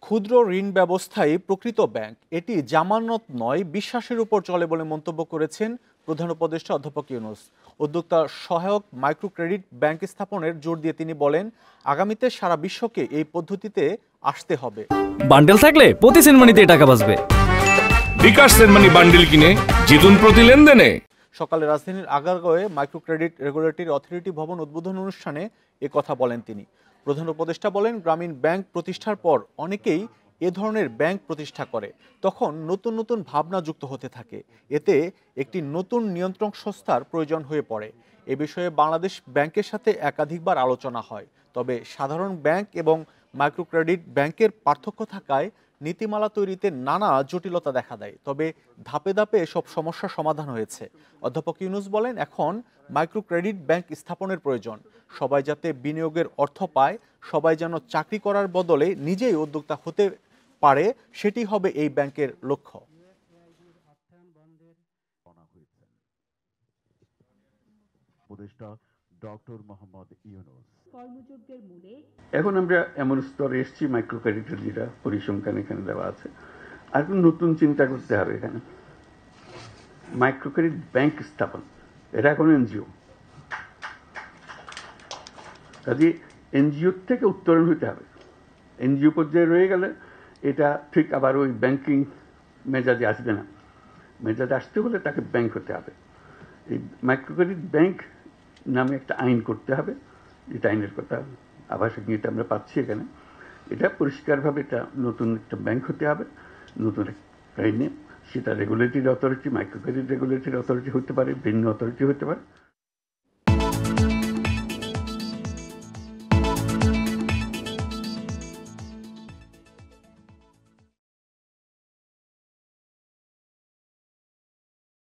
ক্ষুদ্র ঋণ ব্যবস্থাই প্রকৃত ব্যাংক, এটি জামানত নয় বিশ্বাসের উপর চলে বলে মন্তব্য করেছেন প্রধান উপদেষ্টা অধ্যাপক ইউনূস। উদ্যোক্তা সহায়ক মাইক্রো ক্রেডিট ব্যাংক স্থাপনের জোর দিয়ে তিনি বলেন, আগামীতে সারা বিশ্বকে এই পদ্ধতিতে আসতে হবে। বান্ডেল থাকলে প্রতি সেনমানিতে টাকা বাঁচবে। বিকাশ সেনমানি বান্ডেল কিনে জিতুন প্রতি লেনদেনে। সকালে রাজধানীর আগারগাঁওয়ে মাইক্রো ক্রেডিট রেগুলেটরি অথরিটি ভবন উদ্বোধন অনুষ্ঠানে এ কথা বলেন তিনি। প্রধান উপদেষ্টা বলেন, গ্রামীণ ব্যাংক প্রতিষ্ঠার পর অনেকেই এ ধরনের ব্যাংক প্রতিষ্ঠা করে, তখন নতুন নতুন ভাবনা যুক্ত হতে থাকে, এতে একটি নতুন নিয়ন্ত্রণ সংস্থার প্রয়োজন হয়ে পড়ে। এ বিষয়ে বাংলাদেশ ব্যাংকের সাথে একাধিকবার আলোচনা হয়, তবে সাধারণ ব্যাংক এবং মাইক্রো ক্রেডিট ব্যাংকের পার্থক্য থাকায় নীতিমালা তৈরিতে নানা জটিলতা দেখা দেয়। তবে ধাপে ধাপে এসব সমস্যার সমাধান হয়েছে। অধ্যাপক ইউনূস বলেন, এখন মাইক্রো ক্রেডিট ব্যাংক স্থাপনের প্রয়োজন। সবাই যাতে বিনিয়োগের অর্থ পায়, সবাই যেন চাকরি করার বদলে নিজেই উদ্যোক্তা হতে পারে, সেটি হবে এই ব্যাংকের লক্ষ্য। এখন আমরা এমন স্তরে এসেছি, মাইক্রো ক্রেডিটের যেটা পরিসংখ্যান এখানে দেওয়া আছে, আর নতুন চিন্তা করতে হবে। এখানে মাইক্রো ক্রেডিট ব্যাংক স্থাপন, এটা এখন এনজিও, কাজে এনজিওর থেকে উত্তরণ হতে হবে। এনজিও পর্যায়ে রয়ে গেলে এটা ঠিক আবার ওই ব্যাংকিং মেজাজে আসবে না। মেজাজে আসতে হলে তাকে ব্যাংক হতে হবে। এই মাইক্রো ক্রেডিট ব্যাংক নামে একটা আইন করতে হবে, যেটা আইনের কথা আভাসিক নিতে আমরা পাচ্ছি এখানে। এটা পরিষ্কারভাবে এটা নতুন একটা ব্যাংক হতে হবে, নতুন একটা আইনে। সেটা regulatory authority, micro credit regulatory authority হতে পারে, ভিন্ন অথরিটি হতে পারে।